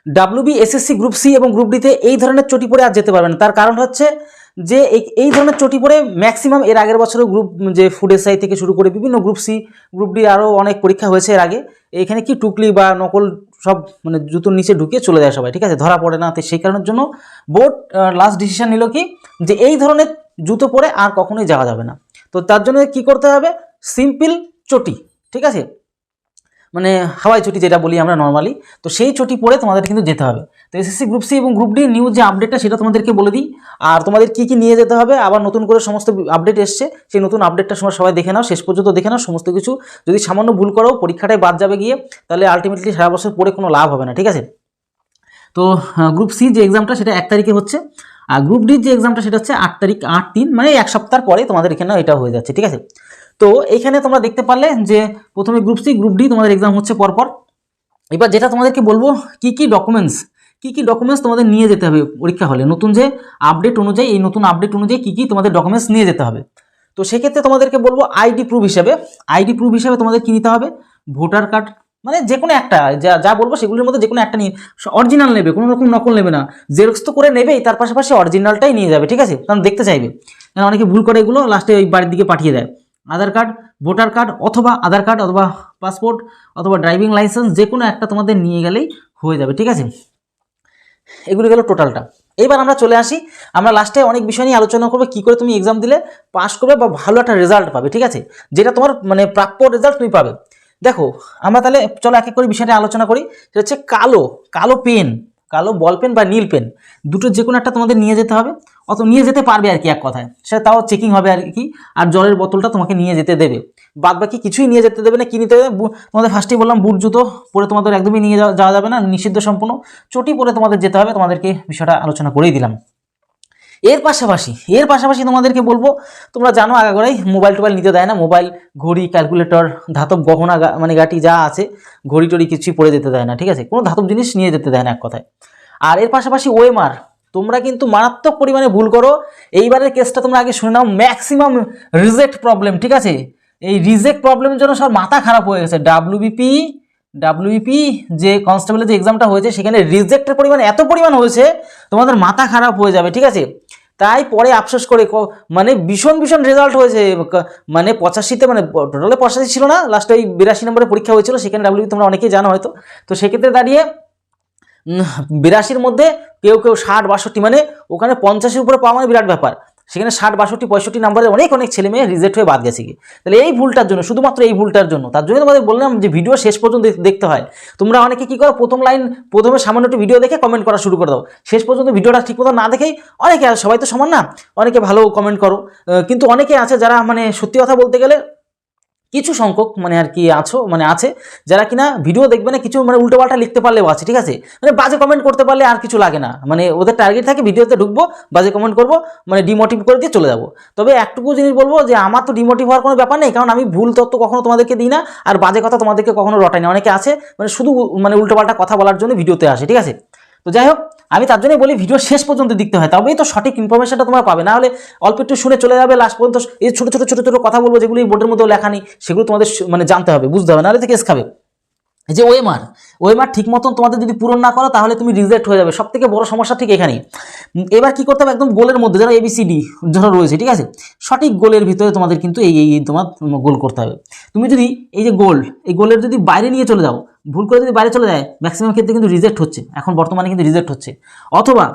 WB SSC group C এবং group ডিতে এই ধরনের চটি পরে আর যেতে পারবে না। তার কারণ হচ্ছে যে এই ধরনের চটি পরে ম্যাক্সিমাম এর আগের বছরের গ্রুপ যে ফুড এসআই থেকে শুরু করে বিভিন্ন গ্রুপ সি গ্রুপ ডি আরও অনেক পরীক্ষা হয়েছে এর আগে। এখানে কি টুকলি বা নকল সব মানে জুতোর নিচে ঢুকিয়ে চলে যায় সবাই, ঠিক আছে, ধরা পড়ে না। তো সেই কারণের জন্য বোর্ড লাস্ট ডিসিশন নিল কি যে এই ধরনের জুতো পরে আর কখনোই যাওয়া যাবে না। তো তার জন্য কি করতে হবে, সিম্পল চটি, ঠিক আছে, মানে হাওয়াই চটি যেটা বলি আমরা নর্মালি, তো সেই চটি পরে তোমাদের কিন্তু যেতে হবে। তো এসএসসি গ্রুপ সি এবং গ্রুপ ডি নিউজ যে আপডেটটা সেটা তোমাদেরকে বলে দিই, আর তোমাদের কি কি নিয়ে যেতে হবে, আবার নতুন করে সমস্ত আপডেট এসছে, সেই নতুন আপডেটটা সবাই দেখে নাও, শেষ পর্যন্ত দেখে নাও সমস্ত কিছু। যদি সামান্য ভুল করো পরীক্ষাটাই বাদ যাবে গিয়ে, তাহলে আলটিমেটলি সারা বছর পড়ে কোনো লাভ হবে না, ঠিক আছে। তো গ্রুপ সি যে এক্সামটা সেটা 1 তারিখে হচ্ছে, আর গ্রুপ ডির যে এক্সামটা সেটা হচ্ছে 8 তারিখ, 8/3, মানে 1 সপ্তাহ পরে তোমাদের এখানে এটা হয়ে যাচ্ছে, ঠিক আছে। তো এইখানে তোমরা দেখতে পারলে যে প্রথমে গ্রুপ সি গ্রুপ ডি তোমাদের এক্সাম হচ্ছে পরপর। এবার যেটা তোমাদেরকে বলবো কি কি ডকুমেন্টস তোমাদের নিয়ে যেতে হবে পরীক্ষা হলে, নতুন যে আপডেট অনুযায়ী, এই নতুন আপডেট অনুযায়ী কি কি তোমাদের ডকুমেন্টস নিয়ে যেতে হবে। তো সেক্ষেত্রে তোমাদেরকে বলবো আইডি প্রুফ হিসেবে তোমাদের কি নিতে হবে, ভোটার কার্ড, মানে যে কোনো একটা, যা বলবো সেগুলোর মধ্যে যে কোনো একটা নিয়ে, অরিজিনাল নেবে, কোনো রকম নকল নেবে না, জেরক্স তো করে নেবেই, তার পাশাপাশি অরিজিনালটাই নিয়ে যাবে, ঠিক আছে, কারণ দেখতে চাইবে, কারণ অনেকে ভুল করে এগুলো লাস্টে ওই বাড়ির দিকে পাঠিয়ে দেয়। আধার কার্ড, ভোটার কার্ড অথবা আধার কার্ড অথবা পাসপোর্ট অথবা ড্রাইভিং লাইসেন্স, যে কোনো একটা তোমাদের নিয়ে গেলেই হয়ে যাবে, ঠিক আছে। এগুলো গেল টোটালটা। এইবার আমরা চলে আসি, আমরা লাস্টে অনেক বিষয় নিয়ে আলোচনা করবো কী করে তুমি এক্সাম দিলে পাস করবে বা ভালো একটা রেজাল্ট পাবে, ঠিক আছে, যেটা তোমার মানে প্রাপ্য রেজাল্ট তুমি পাবে। দেখো আমরা তাহলে চলো এক এক করে বিষয়টা আলোচনা করি। সেটা হচ্ছে কালো পেন, কালো বল পেন বা নীল পেন, দুটো যে কোনো একটা তোমাদের নিয়ে যেতে হবে, অত নিয়ে যেতে পারবে আর কি, এক কথায় সেটা তাও চেকিং হবে আর কি। আর জলের বোতলটা তোমাকে নিয়ে যেতে দেবে, বাদ বাকি কিছুই নিয়ে যেতে দেবে না। কি নিতে হবে, তোমাদের ফার্স্টেই বললাম বুট জুতো পরে তোমাদের একদমই নিয়ে যাওয়া যাবে না, নিষিদ্ধ সম্পূর্ণ। চটি পরে তোমাদের যেতে হবে, তোমাদেরকে বিষয়টা আলোচনা করেই দিলাম। এর পাশাপাশি তোমাদেরকে বলবো, তোমরা জানো আগাগোড়াই মোবাইল টোবাইল নিতে দেয় না, মোবাইল, ঘড়ি, ক্যালকুলেটর, ধাতব গহনা মানে গাটি যা আছে, ঘড়ি টড়ি কিছুই পরে যেতে দেয় না, ঠিক আছে, কোনো ধাতব জিনিস নিয়ে যেতে দেয় না এক কথায়। আর এর পাশাপাশি ওএমআর, তোমরা কিন্তু মারাত্মক পরিমাণে ভুল করো। এইবারের কেসটা তোমরা আগে শুনে নাও, ম্যাক্সিমাম রিজেক্ট প্রবলেম, ঠিক আছে, এই রিজেক্ট প্রবলেমের জন্য সব মাথা খারাপ হয়ে গেছে। ডাব্লিউবিপি যে কনস্টেবলের যে এক্সামটা হয়েছে সেখানে রিজেক্টের পরিমাণ এত পরিমাণ হয়েছে তোমাদের মাথা খারাপ হয়ে যাবে, ঠিক আছে। তাই পরে আফসোস করে মানে ভীষণ রেজাল্ট হয়েছে, মানে 85তে, মানে টোটালে 85 ছিল না, লাস্টে ওই 82 নম্বরে পরীক্ষা হয়েছিল, সেখানে ডাব্লিউবি তোমরা অনেকেই জানো হয়তো। তো সেক্ষেত্রে দাঁড়িয়ে 82-র মধ্যে কেউ 60-62, মানে ওখানে 50-এর উপরে পাওয়া মানে বিরাট ব্যাপার, সেখানে 60-62-65 নাম্বারের অনেক ছেলে মেয়ে রিজেক্ট হয়ে বাদ গেছে কি। তাহলে এই ভুলটার জন্য, শুধুমাত্র এই ভুলটার জন্য, তার জন্য তোমাদের বললাম যে ভিডিও শেষ পর্যন্ত দেখতে হয়। তোমরা অনেকে কি করো, প্রথমে সামান্য একটু ভিডিও দেখে কমেন্ট করা শুরু করে দাও, শেষ পর্যন্ত ভিডিওটা ঠিক মতো না দেখেই অনেকে, সবাই তো সমান না, অনেকে ভালো কমেন্ট করো, কিন্তু অনেকে আছে যারা মানে সত্যি কথা বলতে গেলে কিছু সংখ্যক মানে আর কি আছে যারা কিনা ভিডিও দেখবে না, কিছু মানে উল্টোপাল্টা লিখতে পারলেও আছে, ঠিক আছে, মানে বাজে কমেন্ট করতে পারলে আর কিছু লাগে না, মানে ওদের টার্গেট থাকে ভিডিওতে ঢুকবো, বাজে কমেন্ট করবো, মানে ডিমোটিভ করে দিয়ে চলে যাবো। তবে একটুকু জিনিস বলবো যে আমার তো ডিমোটিভ হওয়ার কোনো ব্যাপার নেই, কারণ আমি ভুল তথ্য কখনো তোমাদেরকে দিই না, আর বাজে কথা তোমাদেরকে কখনো রটাই না। অনেকে আছে মানে শুধু মানে উল্টোপাল্টা কথা বলার জন্য ভিডিওতে আসে, ঠিক আছে। তো যাই হোক, আমি তার জন্যই বলি ভিডিও শেষ পর্যন্ত দেখতে হয়, তবেই তো সঠিক ইনফরমেশনটা তোমরা পাবে, না হলে অল্প একটু শুনে চলে যাবে, লাস্ট পর্যন্ত এই ছোটো কথা বলবো যেগুলো এই বোর্ডের মধ্যেও লেখা নেই, সেগুলো তোমাদের মানে জানতে হবে, বুঝতে হবে, নাহলে তো কেস খাবে। যে ওএমআর ঠিক মতন তোমাদের যদি পূরণ না করো তাহলে তুমি রিজেক্ট হয়ে যাবে, সব থেকে বড় সমস্যা ঠিক এখানেই। এবার কি করতে হবে, একদম গোলের মধ্যে যারা এবিসিডি ধরো রয়েছে, ঠিক আছে, সঠিক গোলের ভিতরে তোমাদের কিন্তু এই তোমার গোল করতে হবে। তুমি যদি এই যে এই গোলের যদি বাইরে নিয়ে চলে যাও, ভুল করে যদি বাইরে চলে যায়, ম্যাক্সিমাম ক্ষেত্রে কিন্তু রিজেক্ট হচ্ছে, এখন বর্তমানে কিন্তু রিজেক্ট হচ্ছে। অথবা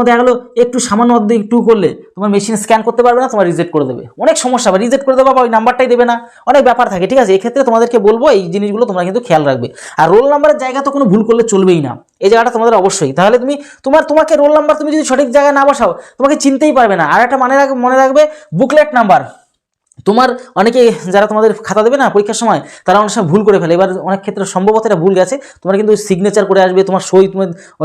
দেখা গেলো একটু সামান্য অর্ধেক একটু করলে তোমার মেশিন স্ক্যান করতে পারবে না, তোমার রিজেক্ট করে দেবে, অনেক সমস্যা, বা রিজেক্ট করে দেবে বা ওই নাম্বারটাই দেবে না, অনেক ব্যাপার থাকে, ঠিক আছে। এক্ষেত্রে তোমাদেরকে বলবো এই জিনিসগুলো তোমরা কিন্তু খেয়াল রাখবে। আর রোল নাম্বারের জায়গা তো কোনো ভুল করলে চলবেই না, এই জায়গাটা তোমাদের অবশ্যই, তাহলে তোমাকে রোল নাম্বার তুমি যদি সঠিক জায়গায় না বসাও তোমাকে চিনতেই পারবে না। আর একটা মনে রাখবে বুকলেট নাম্বার, তোমার অনেকে যারা তোমাদের খাতা দেবে না পরীক্ষার সময়, তারা অনেক সময় ভুল করে ফেলে। এবার অনেক ক্ষেত্রে সম্ভবত এটা ভুল গেছে, তোমার কিন্তু সিগনেচার করে আসবে, তোমার সই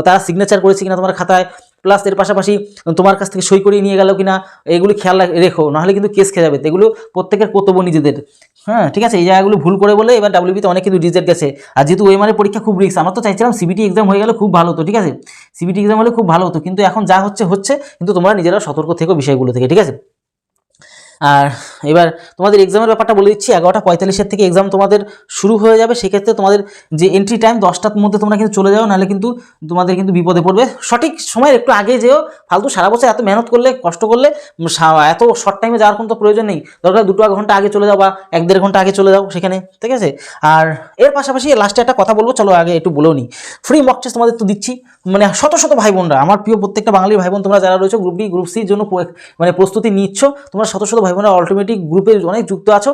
তারা সিগনেচার করেছে কিনা তোমার খাতায়, প্লাস এর পাশাপাশি তোমার কাছ থেকে সই করিয়ে নিয়ে গেল কিনা, এগুলি খেয়াল রেখো, নাহলে কিন্তু কেস খেয়ে যাবে। এগুলো প্রত্যেকের কর্তব্য নিজেদের, হ্যাঁ, ঠিক আছে। এই জায়গাগুলো ভুল করে বলে এবার ডাব্লিউবিতে অনেক কিন্তু রিজেক্ট গেছে। আর যেহেতু ওএমআর পরীক্ষা খুব রিস্ক, আমরা তো চাইছিলাম সিবিটি এক্সাম হয়ে গেলে খুব ভালো হতো, ঠিক আছে, সিবিটি এক্সাম হলে খুব ভালো হতো, কিন্তু এখন যা হচ্ছে, কিন্তু তোমরা নিজেরা সতর্ক থেকো বিষয়গুলো থেকে, ঠিক আছে। আর এবার তোমাদের এক্সামের ব্যাপারটা বলে দিচ্ছি, 11:45 থেকে এক্সাম তোমাদের শুরু হয়ে যাবে। সেক্ষেত্রে তোমাদের যে এন্ট্রি টাইম 10টার মধ্যে তোমরা কিন্তু চলে যাও, নাহলে কিন্তু তোমাদের কিন্তু বিপদে পড়বে। সঠিক সময় একটু আগে যেও, ফালতু সারা বছর এত মেহনত করলে কষ্ট করলে এত শর্ট টাইমে যাওয়ার কোনো তো প্রয়োজন নেই। দরকার 2 ঘন্টা আগে চলে যাও বা 1-1.5 ঘন্টা আগে চলে যাও সেখানে, ঠিক আছে। আর এর পাশাপাশি লাস্টে একটা কথা বলবো, চলো আগে একটু বলেও নিই। ফ্রি মক টেস্ট তোমাদের তো দিচ্ছি, মানে শত শত ভাই বোনরা, আমার প্রিয় প্রত্যেকটা বাঙালির ভাই বোন তোমরা যারা রয়েছে গ্রুপ ডি গ্রুপ সির জন্য মানে প্রস্তুতি নিচ্ছ, তোমরা শত শত ভাই বোনরা অটোমেটিক গ্রুপে অনেক যুক্ত আছো।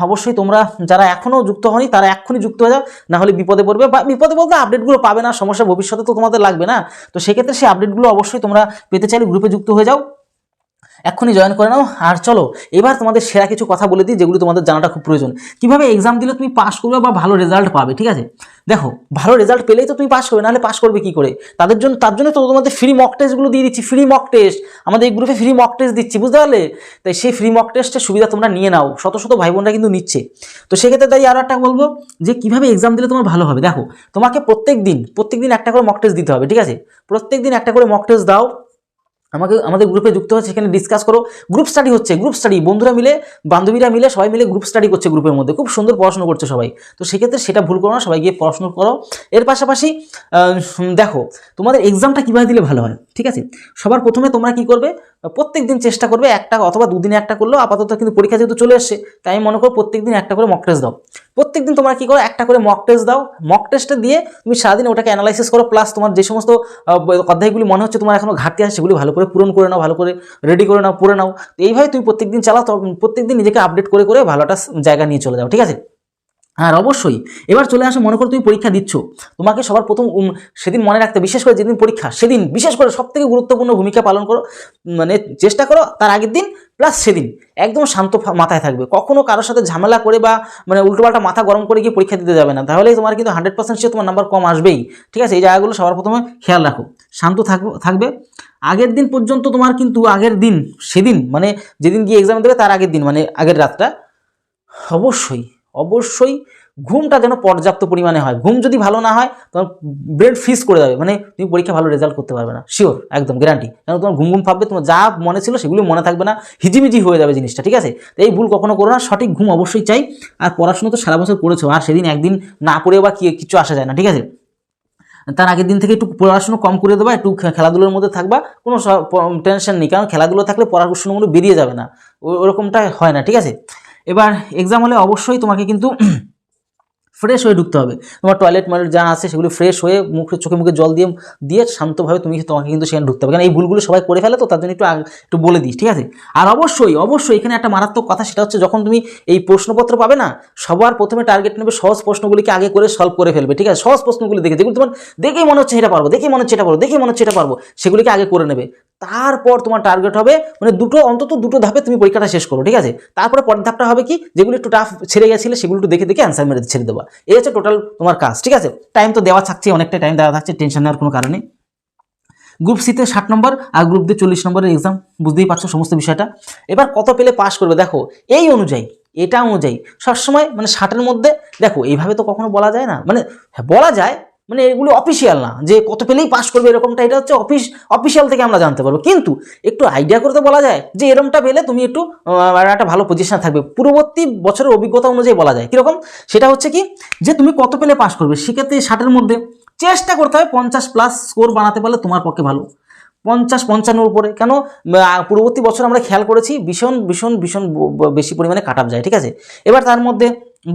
অবশ্যই তোমরা যারা এখনও যুক্ত হয়নি তারা এক্ষুনি যুক্ত হয়ে যাও, না হলে বিপদে পড়বে। বা বিপদে বলতে আপডেটগুলো পাবে না, সমস্যা ভবিষ্যতে তো তোমাদের লাগবে না। তো সেক্ষেত্রে সেই আপডেটগুলো অবশ্যই তোমরা পেতে চাইলে গ্রুপে যুক্ত হয়ে যাও, এক্ষুনি জয়েন করে নাও। আর চলো এবার তোমাদের সেরা কিছু কথা বলে দিই যেগুলো তোমাদের জানাটা খুব প্রয়োজন। কিভাবে এক্সাম দিলে তুমি পাস করবে বা ভালো রেজাল্ট পাবে, ঠিক আছে। দেখো, ভালো রেজাল্ট পেলেই তো তুমি পাস করবে, নাহলে পাস করবে কি করে? তার জন্য তো তোমাদের ফ্রি মক টেস্টগুলো দিয়ে দিচ্ছি। ফ্রি মক টেস্ট আমাদের এই গ্রুপে ফ্রি মক টেস্ট দিচ্ছি, বুঝতে পারলে? তাই সেই ফ্রি মক টেস্টের সুবিধা তোমরা নিয়ে নাও, শত শত ভাই বোনরা কিন্তু নিচ্ছে। তো সেক্ষেত্রে তাই আরও একটা বলবো যে কীভাবে এক্সাম দিলে তোমার ভালো হবে। দেখো, তোমাকে প্রত্যেক দিন একটা করে মক টেস্ট দিতে হবে, ঠিক আছে। প্রত্যেক দিন একটা করে মক টেস্ট দাও, আমাদের গ্রুপে যুক্ত হচ্ছে, সেখানে ডিসকাস করো। গ্রুপ স্টাডি হচ্ছে, গ্রুপ স্টাডি বন্ধুরা মিলে বান্ধবীরা মিলে সবাই মিলে গ্রুপ স্টাডি করছে গ্রুপের মধ্যে, খুব সুন্দর পড়াশোনা করছে সবাই। তো সেক্ষেত্রে সেটা ভুল করো না, সবাই গিয়ে পড়াশোনা করো। এর পাশাপাশি দেখো তোমাদের এক্সামটা কীভাবে দিলে ভালো হয়, ঠিক আছে। সবার প্রথমে তোমরা কি করবে, প্রত্যেক দিন চেষ্টা করবে একটা অথবা 2 দিনে একটা করলেও, আপাতত কিন্তু পরীক্ষা যেহেতু চলে এসছে তাই আমি মনে করো প্রত্যেক দিন একটা করে মক টেস্ট দাও। প্রত্যেক দিন তোমরা কি করো, একটা করে মক টেস্ট দাও। মক টেস্টে দিয়ে তুমি সারাদিন ওটাকে অ্যানালাইসিস করো, প্লাস তোমার যে সমস্ত অধ্যায়গুলি মনে হচ্ছে তোমার এখনো ঘাটতি আছে সেগুলি ভালো করে পূরণ করে নাও, ভালো করে রেডি করে নাও, পড়ে নাও। তো এইভাবে তুমি প্রত্যেকদিন চালাও, প্রত্যেকদিন নিজেকে আপডেট করে করে ভালো একটা জায়গা নিয়ে চলে যাও, ঠিক আছে। আর অবশ্যই এবার চলে আসো, মনে করো তুমি পরীক্ষা দিচ্ছ, তোমাকে সবার প্রথম সেদিন মনে রাখতে, বিশেষ করে যেদিন পরীক্ষা সেদিন বিশেষ করে সবথেকে গুরুত্বপূর্ণ ভূমিকা পালন করো, মানে চেষ্টা করো তার আগের দিন প্লাস সেদিন একদম শান্ত মাথায় থাকবে। কখনো কারোর সাথে ঝামেলা করে বা মানে উল্টোপাল্টা মাথা গরম করে গিয়ে পরীক্ষা দিতে যাবে না, তাহলেই তোমার কিন্তু 100% সে তোমার নাম্বার কম আসবেই, ঠিক আছে। এই জায়গাগুলো সবার প্রথমে খেয়াল রাখো, শান্ত থাকবে। আগের দিন পর্যন্ত তোমার কিন্তু আগের দিন সেদিন মানে যেদিন গিয়ে এক্সাম দেবে তার আগের দিন মানে আগের রাতটা অবশ্যই ঘুমটা যেন পর্যাপ্ত পরিমাণে হয়। ঘুম যদি ভালো না হয় তোমার ব্রেন ফ্রিজ করে যাবে, মানে তুমি পরীক্ষা ভালো রেজাল্ট করতে পারবে না, শিওর, একদম গ্যারান্টি। কারণ তোমার ঘুম ভাববে, তোমার যা মনে ছিল সেগুলো মনে থাকবে না, হিজিমিজি হয়ে যাবে জিনিসটা, ঠিক আছে। তো এই ভুল কখনো করো না, সঠিক ঘুম অবশ্যই চাই। আর পড়াশোনা তো সারা বছর করেছো, আর সেদিন একদিন না পড়ে বা কিছু আসা যায় না, ঠিক আছে। তার আগের দিন থেকে একটু পড়াশোনা কম করে দেবা, একটু খেলাধুলোর মধ্যে থাকবা, কোনো টেনশন নেই, কারণ খেলাধুলো থাকলে পড়াশোনাগুলো বেরিয়ে যাবে না, ওরকমটা হয় না, ঠিক আছে। এবার এক্সাম হলে অবশ্যই তোমাকে কিন্তু ফ্রেশ হয়ে ঢুকতে হবে। তোমার টয়লেট যা আছে সেগুলো ফ্রেশ হয়ে চোখে মুখে জল দিয়ে শান্তভাবে তোমাকে কিন্তু সেখানে ঢুকতে হবে, কারণ এই ভুলগুলো সবাই করে ফেলে, তো তার জন্য একটু বলে দিই, ঠিক আছে। আর অবশ্যই এখানে একটা মারাত্মক কথা, সেটা হচ্ছে যখন তুমি এই প্রশ্নপত্র পাবে না, সবার প্রথমে টার্গেট নেবে সহজ প্রশ্নগুলিকে আগে করে সলভ করে ফেলবে, ঠিক আছে। সহজ প্রশ্নগুলি যেগুলো তোমার দেখেই মনে হচ্ছে এটা পারবো, সেগুলিকে আগে করে নেবে। তারপর তোমার টার্গেট হবে মানে অন্তত দুটো ধাপে তুমি পরীক্ষাটা শেষ করো, ঠিক আছে। তারপরে পরের ধাপটা হবে কি, যেগুলো একটু টাফ ছেড়ে গেছিলে সেগুলো একটু দেখে অ্যান্সার মেরে ছেড়ে দেওয়া। এই হচ্ছে টোটাল তোমার কাজ, ঠিক আছে। টাইম তো দেওয়া থাকছে, অনেকটা টাইম দেওয়া থাকছে, টেনশন নেওয়ার কোনো কারণে। গ্রুপ সিতে 60 নম্বর আর গ্রুপ ডি 40 নম্বরের এক্সাম, বুঝতেই পারছো সমস্ত বিষয়টা। এবার কত পেলে পাস করবে, দেখো এই অনুযায়ী সবসময় মানে 60-এর মধ্যে, দেখো এইভাবে তো কখনো বলা যায় না, মানে বলা যায়, মানে এগুলো অফিসিয়াল না যে কত পেলেই পাস করবে এরকমটা, এটা হচ্ছে অফিসিয়াল থেকে আমরা জানতে পারবো। কিন্তু একটু আইডিয়া করতে বলা যায় যে এরকমটা পেলে তুমি একটু একটা ভালো পজিশনে থাকবে, পূর্ববর্তী বছরের অভিজ্ঞতা অনুযায়ী বলা যায়। কীরকম, সেটা হচ্ছে কি যে তুমি কত পেলে পাস করবে, সেক্ষেত্রে 60-এর মধ্যে চেষ্টা করতে হবে 50+ স্কোর বানাতে পারলে তোমার পক্ষে ভালো। 50-55 উপরে, কেন পূর্ববর্তী বছর আমরা খেয়াল করেছি ভীষণ বেশি পরিমাণে কাট আপ যায়, ঠিক আছে। এবার তার মধ্যে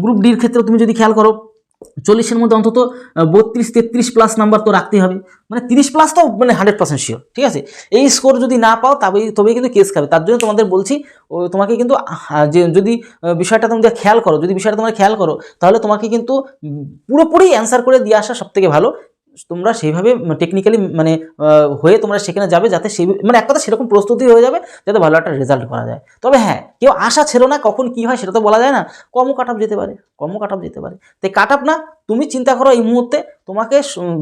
গ্রুপ ডির ক্ষেত্রে তুমি যদি খেয়াল করো 40-এর মধ্যে অন্তত 32-33+ নাম্বার তো রাখতেই হবে, মানে 30+ তো মানে 100% শিওর, ঠিক আছে। এই স্কোর যদি না পাও তবেই কিন্তু কেস খাবে। তার জন্য তোমাদের বলছি, তোমাকে কিন্তু যে যদি বিষয়টা তোমরা খেয়াল করো তাহলে তোমাকে কিন্তু পুরোপুরি অ্যান্সার করে দিয়ে আসা সবথেকে ভালো। তোমরা সেইভাবে টেকনিক্যালি মানে হয়ে তোমরা সেখানে যাবে, যাতে সেই মানে এক কথা সেরকম প্রস্তুতি হয়ে যাবে যাতে ভালো একটা রেজাল্ট করা যায়। তবে হ্যাঁ, কেউ আশা ছেড়ো না, কখন কি হয় সেটা তো বলা যায় না, কমও কাট আপ যেতে পারে। তাই কাট আপ না, তুমি চিন্তা করো এই মুহূর্তে তোমাকে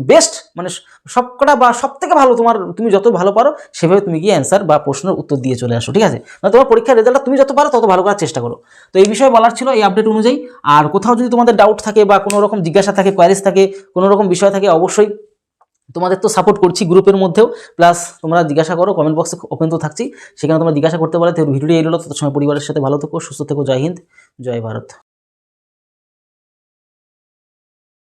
বেস্ট মানে সবকটা বা সব থেকে ভালো তুমি যত ভালো পারো সেভাবে তুমি গিয়ে অ্যান্সার বা প্রশ্নের উত্তর দিয়ে চলে আসো, ঠিক আছে। মানে তোমার পরীক্ষার রেজাল্টটা তুমি যত পারো তত ভালো করার চেষ্টা করো। তো এই বিষয়ে বলার ছিল এই আপডেট অনুযায়ী। আর কোথাও যদি তোমাদের ডাউট থাকে বা কোনো রকম জিজ্ঞাসা থাকে, কোয়ারিজ থাকে, কোনো রকম বিষয় থাকে, অবশ্যই তোমাদের তো সাপোর্ট করছি গ্রুপের মধ্যেও, প্লাস তোমরা জিজ্ঞাসা করো, কমেন্ট বক্সে ওপেন তো থাকছি, সেখানে তোমরা জিজ্ঞাসা করতে পারো। তো ভিডিওটি এই হলো, তত সময় পরিবারের সাথে ভালো থেকো, সুস্থ থেকো। জয় হিন্দ, জয় ভারত।